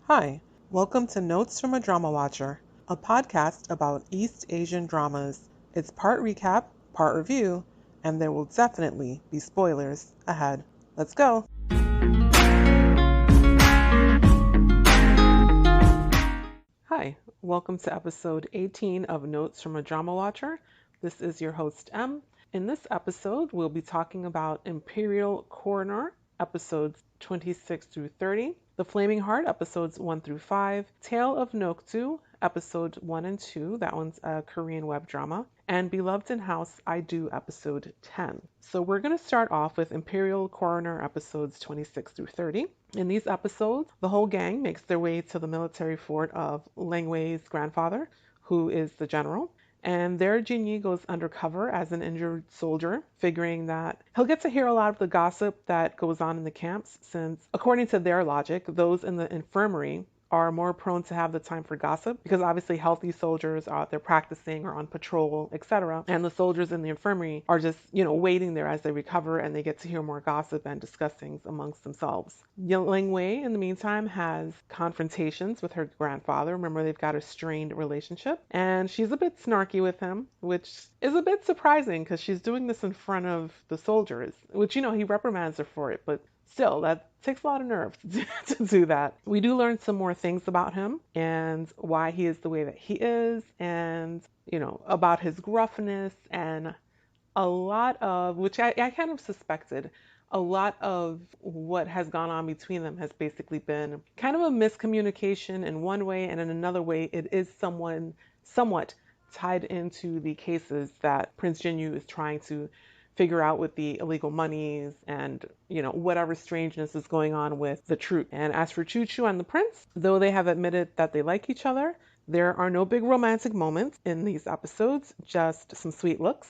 Hi, welcome to Notes from a Drama Watcher, a podcast about East Asian dramas. It's part recap, part review, and there will definitely be spoilers ahead. Let's go! Hi, welcome to episode 18 of Notes from a Drama Watcher. This is your host, M. In this episode, we'll be talking about Imperial Coroner, episodes 26 through 30, The Flaming Heart, episodes 1 through 5, Tale of Nokdu, episodes 1 and 2, that one's a Korean web drama, and Beloved in House, I Do, episode 10. So we're going to start off with Imperial Coroner, episodes 26 through 30. In these episodes, the whole gang makes their way to the military fort of Lang Wei's grandfather, who is the general. And there, Jinyi goes undercover as an injured soldier, figuring that he'll get to hear a lot of the gossip that goes on in the camps, since, according to their logic, those in the infirmary are more prone to have the time for gossip because obviously healthy soldiers are out there practicing or on patrol, etc. And the soldiers in the infirmary are just, waiting there as they recover and they get to hear more gossip and discuss things amongst themselves. Lang Wei, in the meantime, has confrontations with her grandfather. Remember, they've got a strained relationship and she's a bit snarky with him, which is a bit surprising because she's doing this in front of the soldiers, which, he reprimands her for it, but still, that takes a lot of nerve to do that. We do learn some more things about him and why he is the way that he is, and, about his gruffness and a lot of, which I kind of suspected, a lot of what has gone on between them has basically been kind of a miscommunication in one way, and in another way, it is somewhat tied into the cases that Prince Jinyu is trying to figure out with the illegal monies and, whatever strangeness is going on with the troupe. And as for Choo Choo and the prince, though they have admitted that they like each other, there are no big romantic moments in these episodes, just some sweet looks.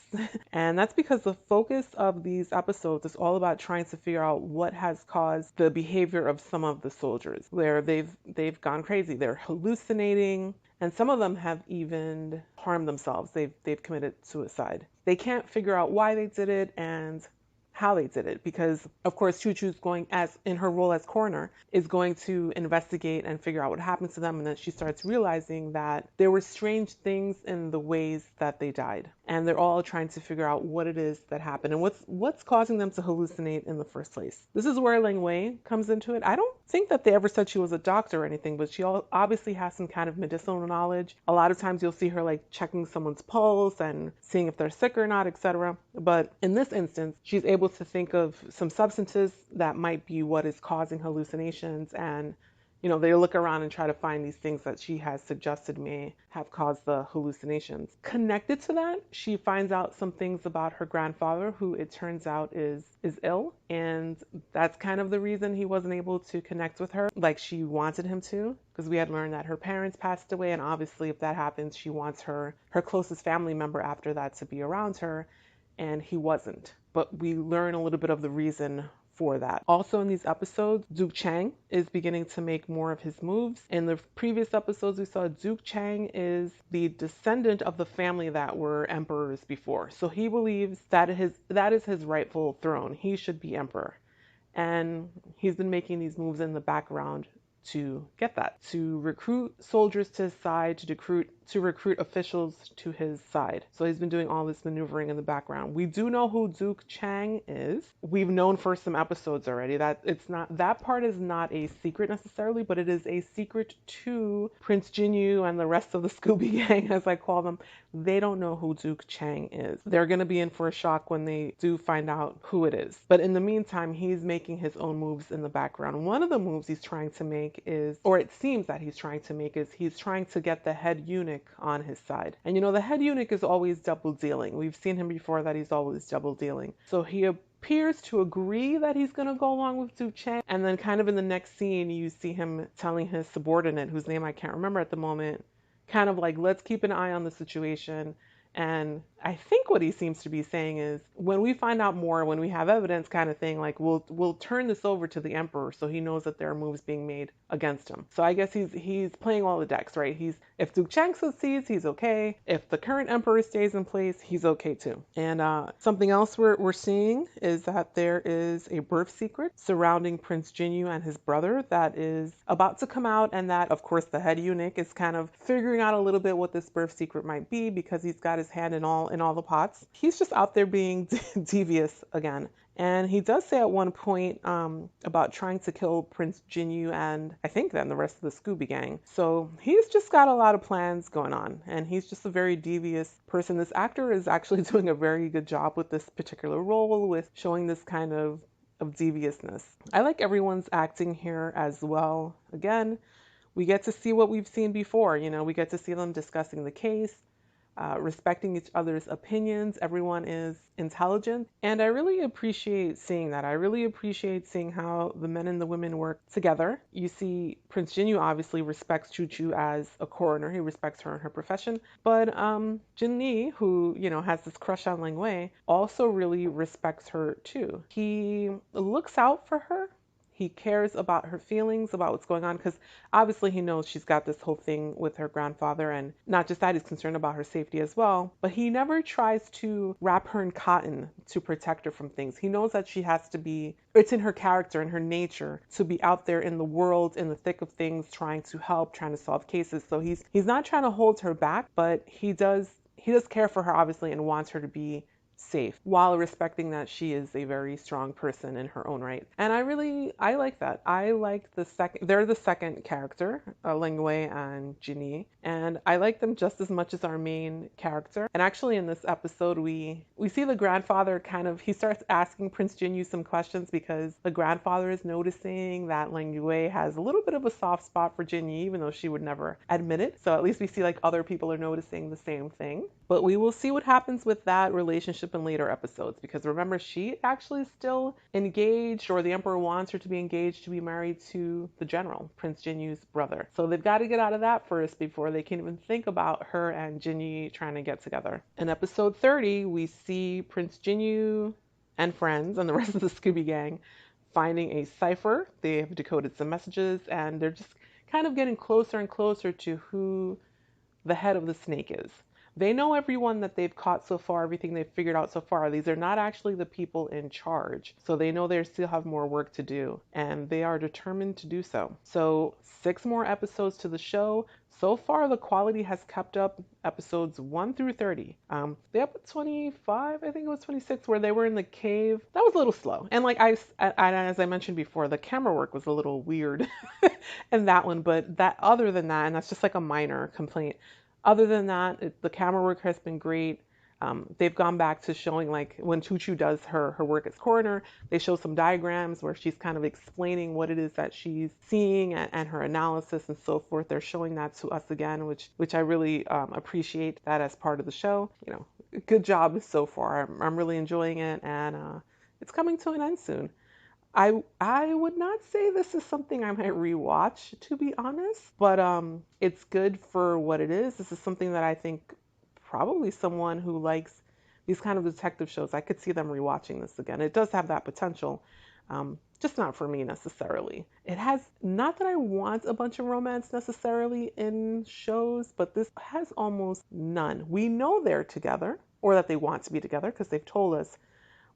And that's because the focus of these episodes is all about trying to figure out what has caused the behavior of some of the soldiers, where they've gone crazy. They're hallucinating, and some of them have even harmed themselves. They've committed suicide. They can't figure out why they did it and how they did it, because of course Choo Choo's going, as in her role as coroner, is going to investigate and figure out what happened to them, and then she starts realizing that there were strange things in the ways that they died, and they're all trying to figure out what it is that happened and what's causing them to hallucinate in the first place. This is where Lang Wei comes into it. I don't think that they ever said she was a doctor or anything, but she obviously has some kind of medicinal knowledge. A lot of times you'll see her like checking someone's pulse and seeing if they're sick or not, etc. But in this instance, she's able to think of some substances that might be what is causing hallucinations, and they look around and try to find these things that she has suggested may have caused the hallucinations. Connected to that, she finds out some things about her grandfather, who it turns out is ill, and that's kind of the reason he wasn't able to connect with her like she wanted him to, because we had learned that her parents passed away, and obviously if that happens, she wants her closest family member after that to be around her, and he wasn't. But we learn a little bit of the reason for that. Also in these episodes, Duke Chang is beginning to make more of his moves. In the previous episodes, we saw Duke Chang is the descendant of the family that were emperors before. So he believes that is his rightful throne. He should be emperor. And he's been making these moves in the background to get that, to recruit soldiers to his side, to recruit officials to his side. So he's been doing all this maneuvering in the background. We do know who Duke Chang is. We've known for some episodes already. That part is not a secret necessarily, but it is a secret to Prince Jinyu and the rest of the Scooby Gang, as I call them. They don't know who Duke Chang is. They're going to be in for a shock when they do find out who it is. But in the meantime, he's making his own moves in the background. One of the moves he's trying to make is, or it seems that he's trying to make, is he's trying to get the head eunuch on his side. And the head eunuch is always double dealing. We've seen him before that he's always double dealing. So he appears to agree that he's going to go along with Duke Chang. And then kind of in the next scene, you see him telling his subordinate, whose name I can't remember at the moment, kind of like, let's keep an eye on the situation and I think what he seems to be saying is when we find out more, when we have evidence kind of thing, like we'll turn this over to the emperor so he knows that there are moves being made against him. So I guess he's playing all the decks, right? He's if Duke Chang succeeds, he's okay. If the current emperor stays in place, he's okay too. And something else we're seeing is that there is a birth secret surrounding Prince Jinyu and his brother that is about to come out, and that of course the head eunuch is kind of figuring out a little bit what this birth secret might be because he's got his hand in all the pots. He's just out there being devious again. And he does say at one point about trying to kill Prince Jinyu and I think then the rest of the Scooby Gang. So he's just got a lot of plans going on, and he's just a very devious person. This actor is actually doing a very good job with this particular role, with showing this kind of deviousness. I like everyone's acting here as well. Again, we get to see what we've seen before. You know, we get to see them discussing the case, respecting each other's opinions. Everyone is intelligent. And I really appreciate seeing that. I really appreciate seeing how the men and the women work together. You see, Prince Jinyu obviously respects Chu as a coroner. He respects her in her profession. But Jin Li, who, you know, has this crush on Ling Wei, also really respects her too. He looks out for her. He cares about her feelings, about what's going on, because obviously he knows she's got this whole thing with her grandfather, and not just that, he's concerned about her safety as well. But he never tries to wrap her in cotton to protect her from things. He knows that she has to be, it's in her character, in her nature, to be out there in the world, in the thick of things, trying to help, trying to solve cases. So he's not trying to hold her back, but he does care for her, obviously, and wants her to be safe while respecting that she is a very strong person in her own right. And I like that. I like they're the second character, Ling Wei and Jinyi, and I like them just as much as our main character. And actually in this episode we see the grandfather he starts asking Prince Jinyu some questions because the grandfather is noticing that Ling Wei has a little bit of a soft spot for Jinyi, even though she would never admit it. So at least we see like other people are noticing the same thing. But we will see what happens with that relationship in later episodes, because remember, she actually is still engaged, or the emperor wants her to be engaged to be married to the general, Prince Jinyu's brother. So they've got to get out of that first before they can even think about her and Jinyu trying to get together. In episode 30, we see Prince Jinyu and friends and the rest of the Scooby Gang finding a cipher. They have decoded some messages, and they're just kind of getting closer and closer to who the head of the snake is. They know everyone that they've caught so far, everything they've figured out so far. These are not actually the people in charge. So they know they still have more work to do, and they are determined to do so. So 6 more episodes to the show. So far, the quality has kept up. Episodes 1 through 30. They up at 25, I think it was 26, where they were in the cave. That was a little slow. And as I mentioned before, the camera work was a little weird in that one. But other than that, and that's just like a minor complaint. Other than that, the camera work has been great. They've gone back to showing, like, when Chu does her work as coroner, they show some diagrams where she's kind of explaining what it is that she's seeing and her analysis and so forth. They're showing that to us again, which I really appreciate that as part of the show. You know, good job so far. I'm really enjoying it, and it's coming to an end soon. I would not say this is something I might rewatch, to be honest, but it's good for what it is. This is something that I think probably someone who likes these kind of detective shows, I could see them rewatching this again. It does have that potential, just not for me necessarily. It has, not that I want a bunch of romance necessarily in shows, but this has almost none. We know they're together, or that they want to be together because they've told us,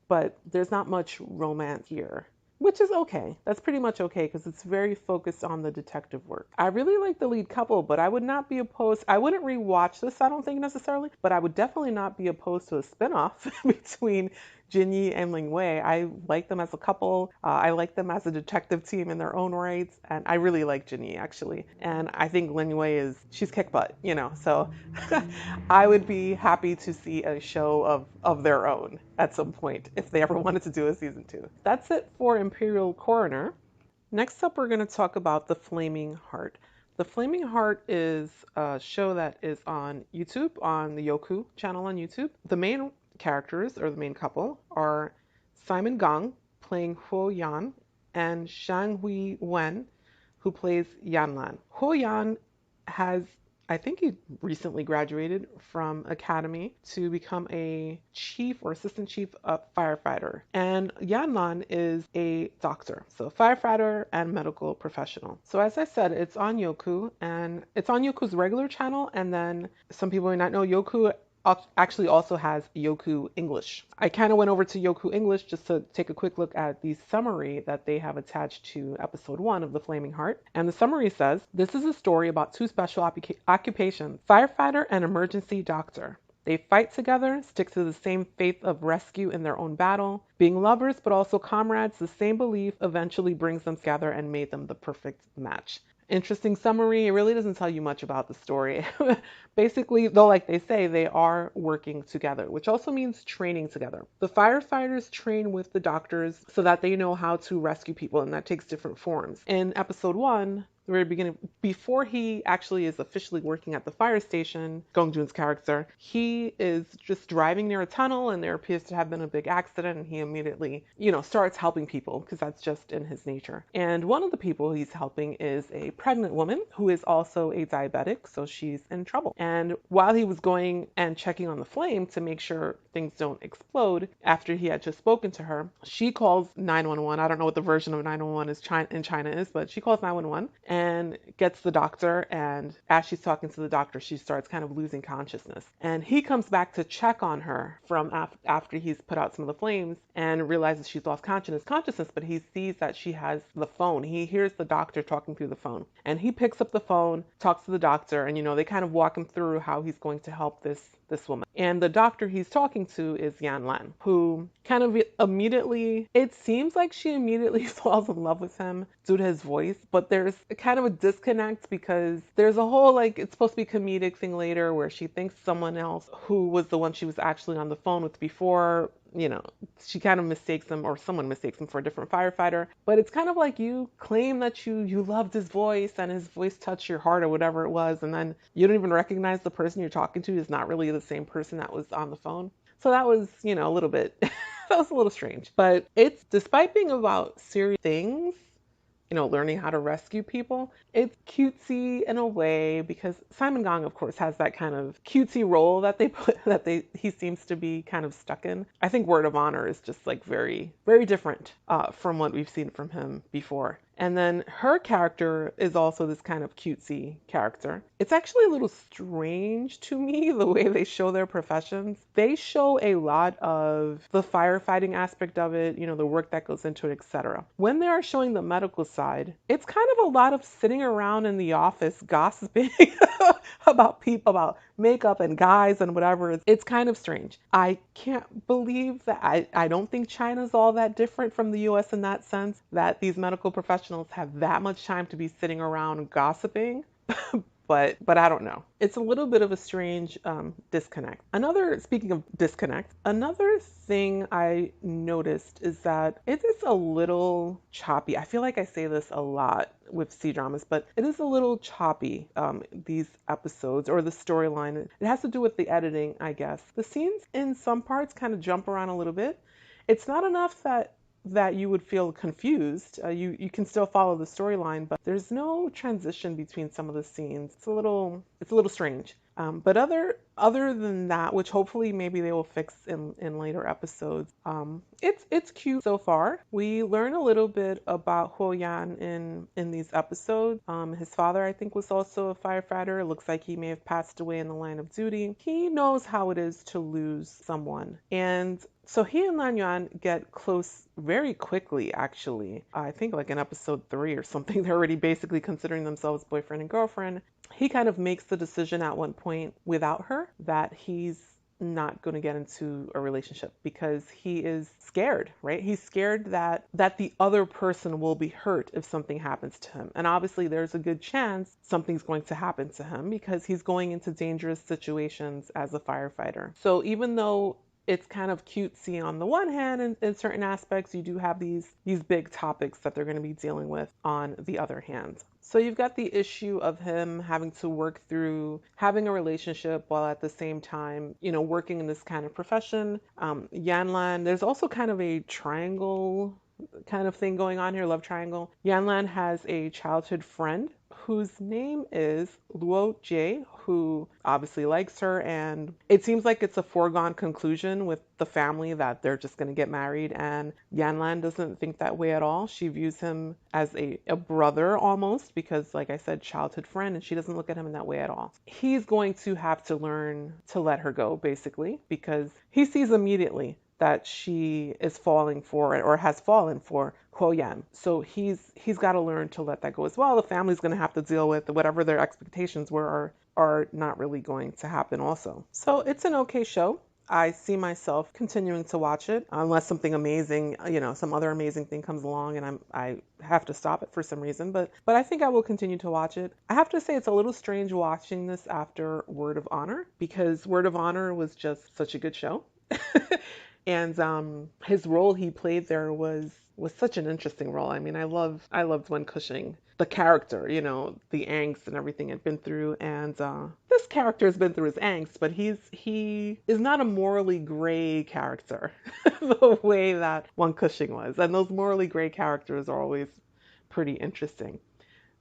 but there's not much romance here, which is okay. That's pretty much okay because it's very focused on the detective work. I really like the lead couple, but I would not be opposed. I wouldn't rewatch this, I don't think necessarily, but I would definitely not be opposed to a spinoff between Jinyi and Ling Wei. I like them as a couple. I like them as a detective team in their own rights, and I really like Jinyi actually. And I think Ling Wei she's kick butt, you know. So I would be happy to see a show of their own at some point if they ever wanted to do a season 2. That's it for Imperial Coroner. Next up, we're going to talk about The Flaming Heart. The Flaming Heart is a show that is on YouTube, on the Youku channel on YouTube. The main characters, or the main couple, are Simon Gong, playing Huo Yan, and Shang Hui Wen, who plays Yan Lan. Huo Yan has I think he recently graduated from academy to become a chief or assistant chief firefighter. And Yanlan is a doctor, so firefighter and medical professional. So as I said, it's on Yoku, and it's on Yoku's regular channel. And then some people may not know, Yoku actually also has Yoku English. I kind of went over to Yoku English just to take a quick look at the summary that they have attached to episode 1 of The Flaming Heart. And the summary says, this is a story about two special occupations, firefighter and emergency doctor. They fight together, stick to the same faith of rescue in their own battle. Being lovers but also comrades, the same belief eventually brings them together and made them the perfect match. Interesting summary. It really doesn't tell you much about the story. Basically, though, like they say, they are working together, which also means training together. The firefighters train with the doctors so that they know how to rescue people, and that takes different forms. In episode 1, the very beginning, before he actually is officially working at the fire station, Gong Jun's character, he is just driving near a tunnel, and there appears to have been a big accident, and he immediately, starts helping people because that's just in his nature. And one of the people he's helping is a pregnant woman who is also a diabetic, so she's in trouble. And while he was going and checking on the flame to make sure things don't explode, after he had just spoken to her, she calls 911. I don't know what the version of 911 in China is, but she calls 911 and gets the doctor. And as she's talking to the doctor, she starts kind of losing consciousness. And he comes back to check on her from after he's put out some of the flames and realizes she's lost consciousness, but he sees that she has the phone. He hears the doctor talking through the phone. And he picks up the phone, talks to the doctor, and they kind of walk him through how he's going to help this woman. And the doctor he's talking to is Yan Lan, who kind of immediately, it seems like she immediately falls in love with him due to his voice, but there's kind of a disconnect because there's a whole, it's supposed to be comedic thing later where she thinks someone else who was the one she was actually on the phone with before, she kind of mistakes him, or someone mistakes him for a different firefighter. But it's kind of like you claim that you loved his voice and his voice touched your heart or whatever it was, and then you don't even recognize the person you're talking to is not really the same person that was on the phone. So that was, a little bit, that was a little strange. But it's, despite being about serious things, learning how to rescue people, it's cutesy in a way because Simon Gong, of course, has that kind of cutesy role that he seems to be kind of stuck in. I think Word of Honor is just very, very different from what we've seen from him before. And then her character is also this kind of cutesy character. It's actually a little strange to me the way they show their professions. They show a lot of the firefighting aspect of it, the work that goes into it, etc. When they are showing the medical side, it's kind of a lot of sitting around in the office gossiping about people, about makeup and guys and whatever. It's kind of strange. I can't believe that. I don't think China's all that different from the US in that sense, that these medical professionals have that much time to be sitting around gossiping. But I don't know. It's a little bit of a strange disconnect. Speaking of disconnect, another thing I noticed is that it is a little choppy. I feel like I say this a lot with C-dramas, but it is a little choppy, these episodes, or the storyline. It has to do with the editing, I guess. The scenes in some parts kind of jump around a little bit. It's not enough that you would feel confused. You can still follow the storyline, but there's no transition between some of the scenes. It's a little strange. But other than that, which hopefully maybe they will fix in later episodes, it's cute so far. We learn a little bit about Ho Yan in these episodes. His father, I think, was also a firefighter. It looks like he may have passed away in the line of duty. He knows how it is to lose someone, and so he and Lan Yuan get close very quickly, actually. I think in episode 3 or something, they're already basically considering themselves boyfriend and girlfriend. He kind of makes the decision at one point without her that he's not going to get into a relationship because he is scared, right? He's scared that the other person will be hurt if something happens to him. And obviously there's a good chance something's going to happen to him because he's going into dangerous situations as a firefighter. So even though it's kind of cutesy on the one hand, and in certain aspects, you do have these big topics that they're going to be dealing with on the other hand. So you've got the issue of him having to work through having a relationship while at the same time, working in this kind of profession. Yanlan, there's also kind of a triangle kind of thing going on here, love triangle. Yanlan has a childhood friend whose name is Luo Jie, who obviously likes her, and it seems like it's a foregone conclusion with the family that they're just going to get married, and Yanlan doesn't think that way at all. She views him as a brother almost because, like I said, childhood friend, and she doesn't look at him in that way at all. He's going to have to learn to let her go, basically, because he sees immediately that she is falling for or has fallen for Koyan. So he's got to learn to let that go as well. The family's going to have to deal with whatever their expectations were are not really going to happen also. So it's an okay show. I see myself continuing to watch it unless something amazing, some other amazing thing comes along and I have to stop it for some reason. But I think I will continue to watch it. I have to say it's a little strange watching this after Word of Honor because Word of Honor was just such a good show. And his role he played there was such an interesting role. I mean, I loved when Cushing, the character, the angst and everything had been through, and this character has been through his angst, but he is not a morally gray character the way that one Cushing was, and those morally gray characters are always pretty interesting.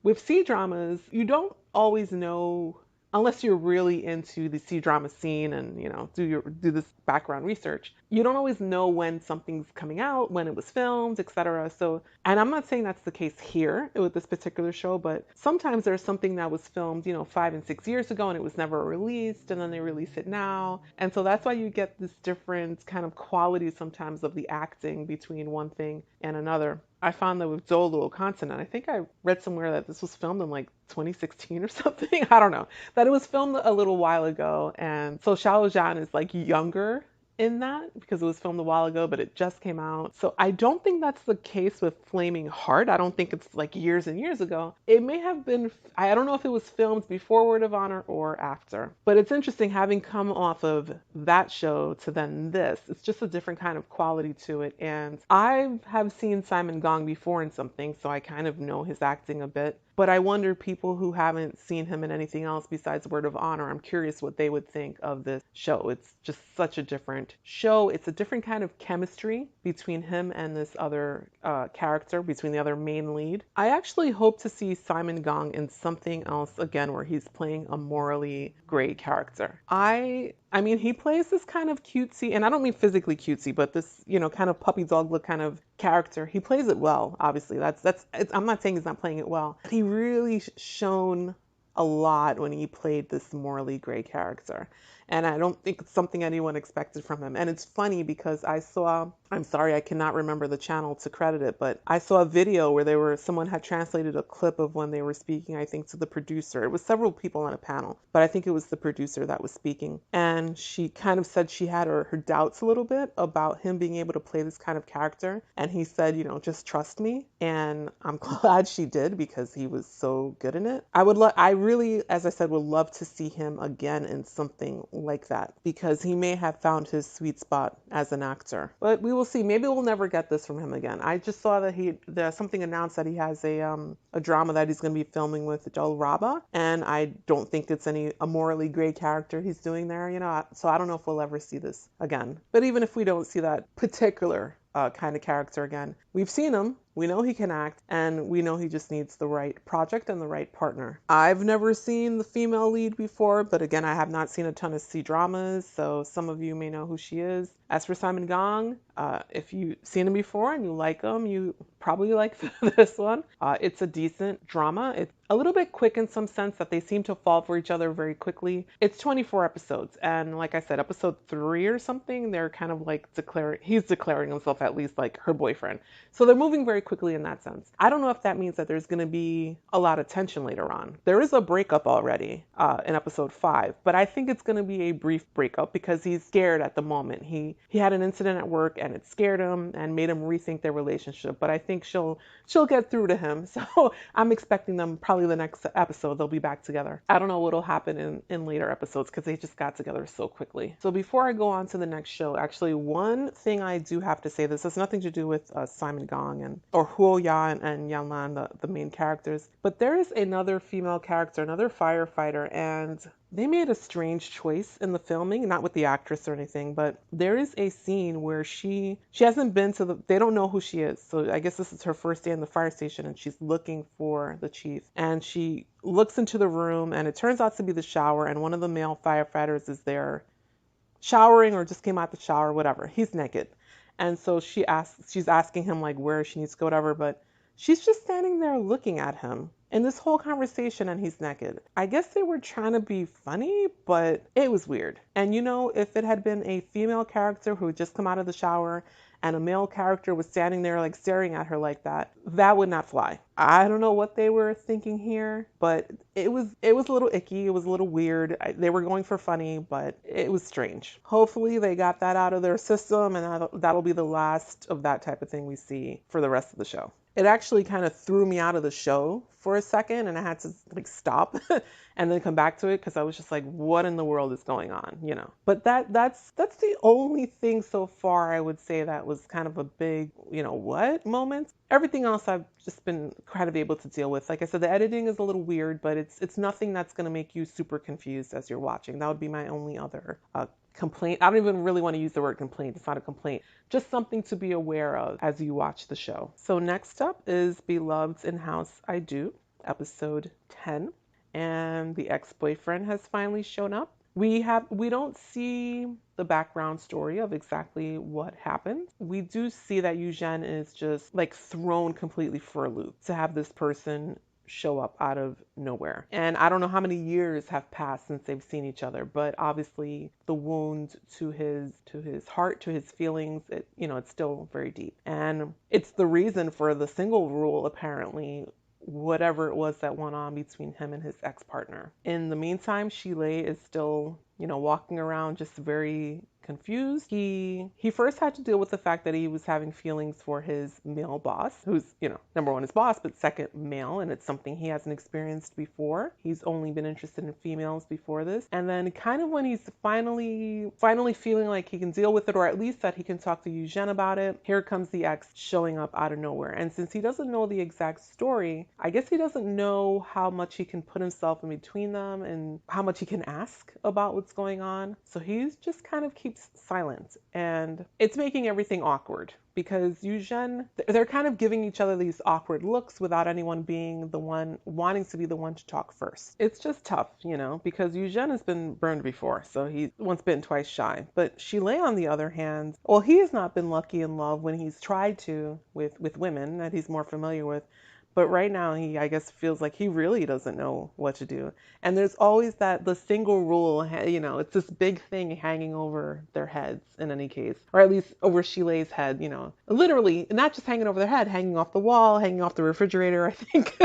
With C dramas, you don't always know unless you're really into the C drama scene and do this background research. You don't always know when something's coming out, when it was filmed, etc. So, and I'm not saying that's the case here with this particular show, but sometimes there's something that was filmed, 5 and 6 years ago and it was never released, and then they release it now. And so that's why you get this different kind of quality sometimes of the acting between one thing and another. I found that with Zolo Continent, I think I read somewhere that this was filmed in like 2016 or something. I don't know. That it was filmed a little while ago. And so Xiao Zhan is like younger in that because it was filmed a while ago, but it just came out. So I don't think that's the case with Flaming Heart. I don't think it's like years and years ago. It may have been, I don't know if it was filmed before Word of Honor or after. But it's interesting having come off of that show to then this. It's just a different kind of quality to it. And I have seen Simon Gong before in something, so I kind of know his acting a bit. But I wonder people who haven't seen him in anything else besides Word of Honor, I'm curious what they would think of this show. It's just such a different show. It's a different kind of chemistry between him and this other character, between the other main lead. I actually hope to see Simon Gong in something else again where he's playing a morally gray character. I mean, he plays this kind of cutesy, and I don't mean physically cutesy, but this, kind of puppy dog look kind of character. He plays it well, obviously. I'm not saying he's not playing it well. He really shone a lot when he played this morally gray character. And I don't think it's something anyone expected from him. And it's funny because I'm sorry, I cannot remember the channel to credit it, but I saw a video where someone had translated a clip of when they were speaking, I think, to the producer. It was several people on a panel, but I think it was the producer that was speaking. And she kind of said she had her doubts a little bit about him being able to play this kind of character. And he said, just trust me. And I'm glad she did because he was so good in it. I really, as I said, would love to see him again in something like that because he may have found his sweet spot as an actor. But we will see. Maybe we'll never get this from him again. I just saw that there's something announced that he has a drama that he's going to be filming with Joel Raba, and I don't think it's a morally gray character he's doing there, so I don't know if we'll ever see this again. But even if we don't see that particular kind of character again, we've seen him. We know he can act, and we know he just needs the right project and the right partner. I've never seen the female lead before, but again, I have not seen a ton of C dramas, so some of you may know who she is. As for Simon Gong, if you've seen him before and you like him, you probably like this one. It's a decent drama. It's a little bit quick in some sense that they seem to fall for each other very quickly. It's 24 episodes, and like I said, episode 3 or something, they're kind of like he's declaring himself at least like her boyfriend. So they're moving very quickly in that sense. I don't know if that means that there's going to be a lot of tension later on. There is a breakup already in episode 5, but I think it's going to be a brief breakup because he's scared at the moment. He had an incident at work and it scared him and made him rethink their relationship, but I think she'll get through to him. So I'm expecting them probably the next episode they'll be back together. I don't know what'll happen in later episodes because they just got together so quickly. So before I go on to the next show, actually one thing I do have to say, this has nothing to do with Simon Gong or Huo Ya and Yanlan, the main characters, but there is another female character, another firefighter, and They made a strange choice in the filming, not with the actress or anything, but there is a scene where she hasn't been to the they don't know who she is. So I guess this is her first day in the fire station and she's looking for the chief. And she looks into the room and it turns out to be the shower and one of the male firefighters is there showering or just came out the shower, whatever. He's naked. And so she's asking him like where she needs to go, whatever, but she's just standing there looking at him in this whole conversation and he's naked. I guess they were trying to be funny, but it was weird. And if it had been a female character who had just come out of the shower and a male character was standing there like staring at her like that, that would not fly. I don't know what they were thinking here, but it was a little icky. It was a little weird. They were going for funny, but it was strange. Hopefully they got that out of their system, and that'll be the last of that type of thing we see for the rest of the show. It actually kind of threw me out of the show for a second, and I had to like stop and then come back to it because I was just like, what in the world is going on? But that's the only thing so far I would say that was kind of a big, what moment. Everything else I've just been kind of able to deal with. Like I said, the editing is a little weird, but it's nothing that's going to make you super confused as you're watching. That would be my only other complaint. I don't even really want to use the word complaint. It's not a complaint. Just something to be aware of as you watch the show. So next up is Beloved's In-House I Do, episode 10. And the ex-boyfriend has finally shown up. We don't see the background story of exactly what happened. We do see that Eugene is just like thrown completely for a loop to have this person show up out of nowhere. And I don't know how many years have passed since they've seen each other, but obviously the wound to his heart, to his feelings, it's still very deep. And it's the reason for the single rule, apparently, whatever it was that went on between him and his ex-partner. In the meantime, Shilei is still, walking around just very confused. He first had to deal with the fact that he was having feelings for his male boss, who's, number one, his boss, but second, male, and it's something he hasn't experienced before. He's only been interested in females before this. And then kind of when he's finally feeling like he can deal with it, or at least that he can talk to Eugene about it, here comes the ex showing up out of nowhere. And since he doesn't know the exact story, I guess he doesn't know how much he can put himself in between them and how much he can ask about what's going on. So he's just kind of keeps silent, and it's making everything awkward because Eugene, they're kind of giving each other these awkward looks without anyone being the one wanting to be the one to talk first. It's just tough, because Eugene has been burned before, so he's once bitten, twice shy. But Shilei, on the other hand, well, he has not been lucky in love when he's tried to with women that he's more familiar with. But right now, he, I guess, feels like he really doesn't know what to do. And there's always the single rule, it's this big thing hanging over their heads in any case, or at least over Shilei's head, literally, not just hanging over their head, hanging off the wall, hanging off the refrigerator, I think,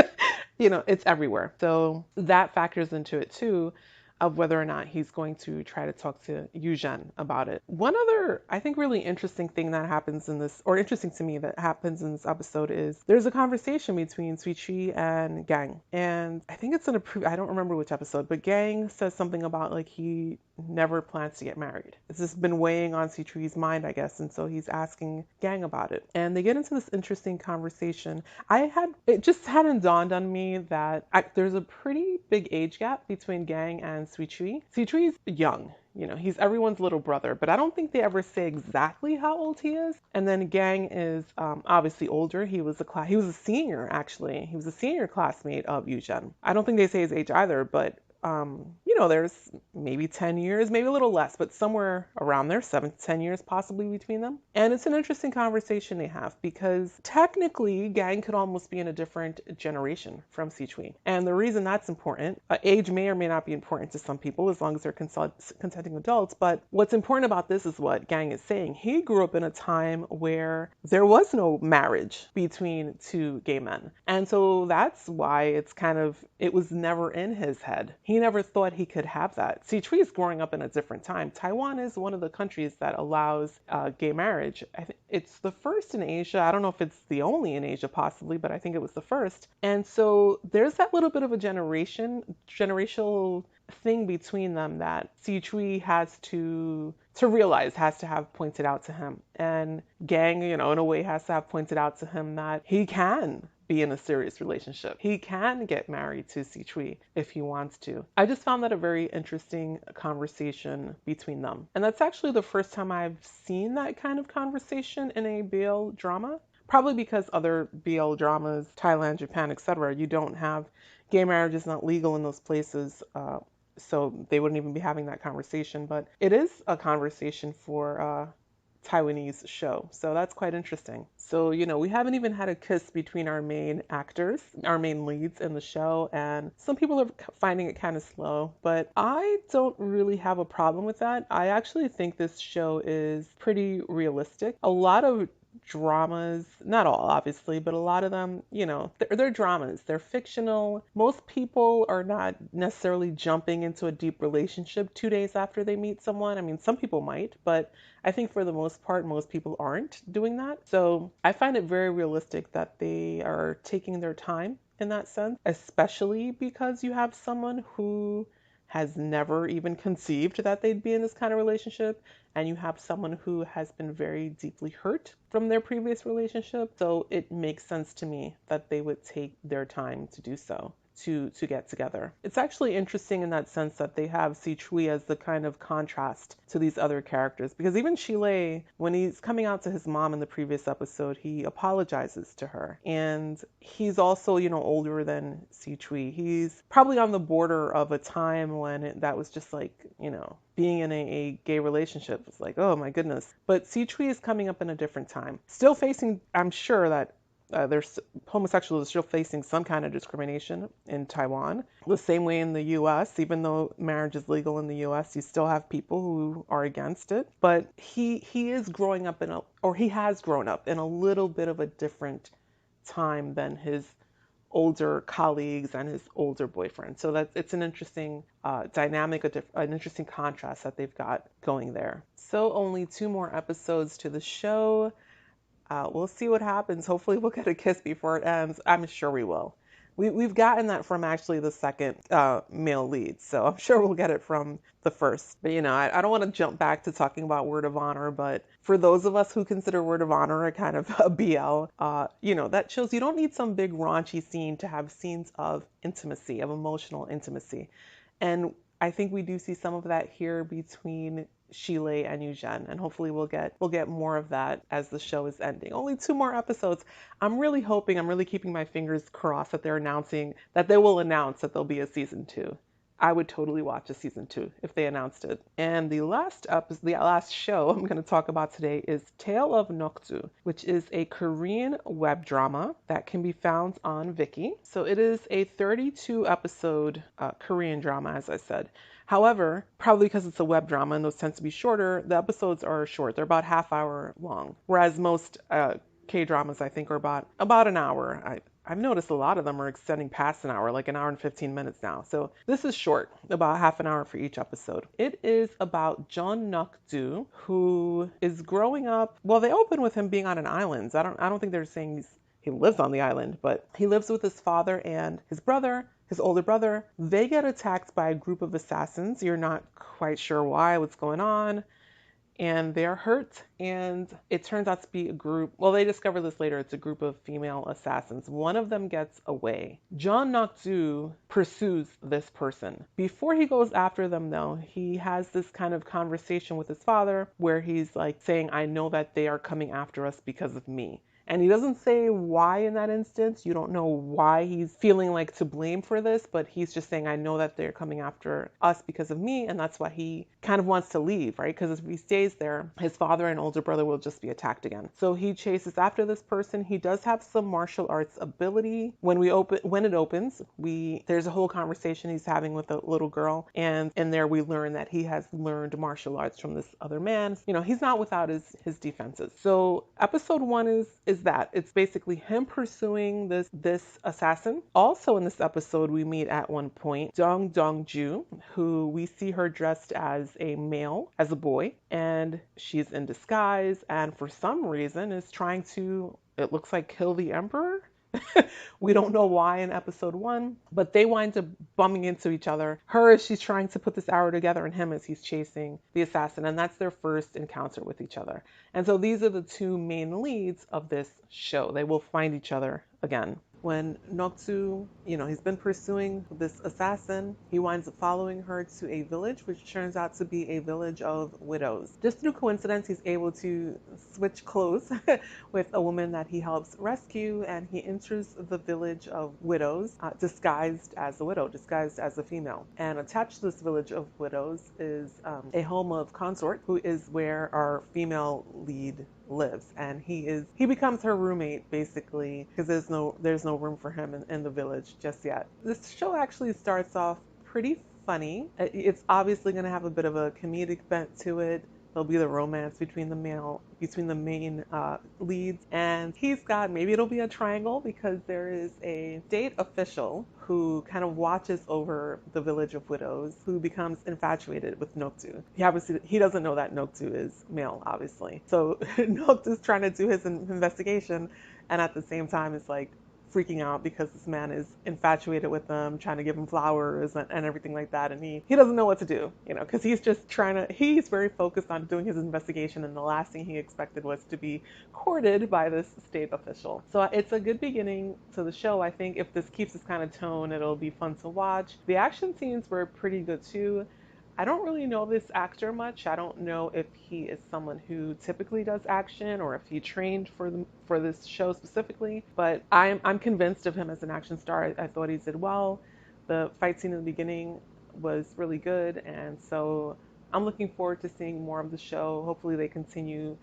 it's everywhere. So that factors into it too, of whether or not he's going to try to talk to Eugene about it. One other, I think, really interesting thing that happens in this, or interesting to me that happens in this episode is there's a conversation between Suichi and Gang. And I think it's I don't remember which episode, but Gang says something about like he never plans to get married. It's just been weighing on Suichi's mind, I guess. And so he's asking Gang about it. And they get into this interesting conversation. It just hadn't dawned on me that there's a pretty big age gap between Gang and Suichi. Suichi's young. He's everyone's little brother, but I don't think they ever say exactly how old he is. And then Gang is obviously older. He was a senior, actually. He was a senior classmate of Eugene. I don't think they say his age either, but there's maybe 10 years, maybe a little less, but somewhere around there, 7 to 10 years possibly between them. And it's an interesting conversation they have because technically Gang could almost be in a different generation from Sichuan. And the reason that's important, age may or may not be important to some people as long as they're consenting adults, but what's important about this is what Gang is saying. He grew up in a time where there was no marriage between two gay men. And so that's why it was never in his head. He never thought he could have that. Sichui is growing up in a different time. Taiwan is one of the countries that allows gay marriage. I think it's the first in Asia. I don't know if it's the only in Asia possibly, but I think it was the first. And so there's that little bit of a generational thing between them that Chui has to realize, has to have pointed out to him. And Gang, in a way has to have pointed out to him that he can be in a serious relationship. He can get married to Chui if he wants to. I just found that a very interesting conversation between them. And that's actually the first time I've seen that kind of conversation in a BL drama. Probably because other BL dramas, Thailand, Japan, etc., you don't have gay marriage is not legal in those places. So they wouldn't even be having that conversation. But it is a conversation for Taiwanese show. So that's quite interesting. So, we haven't even had a kiss between our main actors, our main leads in the show, and some people are finding it kind of slow, but I don't really have a problem with that. I actually think this show is pretty realistic. A lot of dramas, not all obviously, but a lot of them, they're dramas. They're fictional. Most people are not necessarily jumping into a deep relationship 2 days after they meet someone. I mean, some people might, but I think for the most part, most people aren't doing that. So I find it very realistic that they are taking their time in that sense, especially because you have someone who has never even conceived that they'd be in this kind of relationship, and you have someone who has been very deeply hurt from their previous relationship. So it makes sense to me that they would take their time to do so. To get together. It's actually interesting in that sense that they have Si Chui as the kind of contrast to these other characters, because even Shilei, when he's coming out to his mom in the previous episode, he apologizes to her, and he's also older than Si Chui. He's probably on the border of a time when that was just like being in a gay relationship. It's like, oh my goodness. But Si Chui is coming up in a different time, still facing, I'm sure that there's homosexuals still facing some kind of discrimination in Taiwan. The same way in the U.S., even though marriage is legal in the U.S., you still have people who are against it. But he is growing up he has grown up in a little bit of a different time than his older colleagues and his older boyfriend. So it's an interesting dynamic, an interesting contrast that they've got going there. So only 2 more episodes to the show. We'll see what happens. Hopefully we'll get a kiss before it ends. I'm sure we will. We've gotten that from actually the second male lead, so I'm sure we'll get it from the first. But I don't want to jump back to talking about Word of Honor, but for those of us who consider Word of Honor a kind of a BL, that shows you don't need some big raunchy scene to have scenes of intimacy, of emotional intimacy. And I think we do see some of that here between Shilei and Eugen, and hopefully we'll get more of that as the show is ending. Only 2 more episodes. I'm really keeping my fingers crossed that they will announce that there'll be a season 2. I would totally watch a season 2 if they announced it. And the last show I'm going to talk about today is Tale of Nokdu, which is a Korean web drama that can be found on Viki. So it is a 32 episode Korean drama, as I said. However, probably because it's a web drama and those tend to be shorter, the episodes are short. They're about half-hour long, whereas most K-dramas, I think, are about an hour. I've noticed a lot of them are extending past an hour, like an hour and 15 minutes now. So this is short, about half an hour for each episode. It is about John Nokdu, who is growing up. Well, they open with him being on an island. I don't think they're saying he lives on the island, but he lives with his father and his brother. His older brother. They get attacked by a group of assassins. You're not quite sure what's going on. And they are hurt. And it turns out to be a group. Well, they discover this later. It's a group of female assassins. One of them gets away. John Nokdu pursues this person. Before he goes after them, though, he has this kind of conversation with his father where he's like saying, I know that they are coming after us because of me. And he doesn't say why in that instance. You don't know why he's feeling like to blame for this, but he's just saying, I know that they're coming after us because of me, and that's why he kind of wants to leave, right? Because if he stays there, his father and older brother will just be attacked again. So he chases after this person. He does have some martial arts ability. When it opens, there's a whole conversation he's having with a little girl, and in there we learn that he has learned martial arts from this other man. He's not without his defenses. So episode 1 is that. It's basically him pursuing this assassin. Also in this episode, we meet at one point Dong Dong-ju, who we see her dressed as a male, as a boy, and she's in disguise, and for some reason is trying to, it looks like, kill the emperor. We don't know why in episode 1, but they wind up bumping into each other. Her as she's trying to put this arrow together, and him as he's chasing the assassin, and that's their first encounter with each other. And so these are the two main leads of this show. They will find each other again. When Nokdu, he's been pursuing this assassin, he winds up following her to a village, which turns out to be a village of widows. Just through coincidence, he's able to switch clothes with a woman that he helps rescue, and he enters the village of widows, disguised as a widow, disguised as a female. And attached to this village of widows is a home of consort, who is where our female lead lives, and he becomes her roommate basically, because there's no room for him in the village just yet. This show actually starts off pretty funny. It's obviously going to have a bit of a comedic bent to it. There'll be the romance between the main leads, and maybe it'll be a triangle, because there is a state official who kind of watches over the village of widows, who becomes infatuated with Nokdu. He doesn't know that Nokdu is male, obviously. So Nokdu's trying to do his investigation, and at the same time it's like freaking out because this man is infatuated with them, trying to give him flowers and everything like that. And he doesn't know what to do, because he's just he's very focused on doing his investigation, and the last thing he expected was to be courted by this state official. So it's a good beginning to the show. I think if this keeps this kind of tone, it'll be fun to watch. The action scenes were pretty good too. I don't really know this actor much. I don't know if he is someone who typically does action, or if he trained for this show specifically, but I'm convinced of him as an action star. I thought he did well. The fight scene in the beginning was really good, and so I'm looking forward to seeing more of the show. Hopefully they continue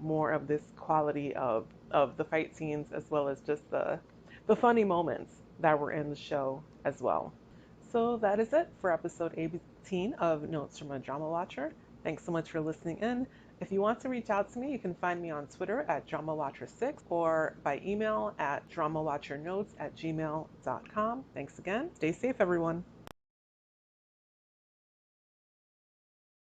more of this quality of the fight scenes, as well as just the funny moments that were in the show as well. So that is it for episode 18 of Notes from a Drama Watcher. Thanks so much for listening in. If you want to reach out to me, you can find me on Twitter at DramaWatcher6, or by email at dramawatchernotes@gmail.com. Thanks again. Stay safe, everyone.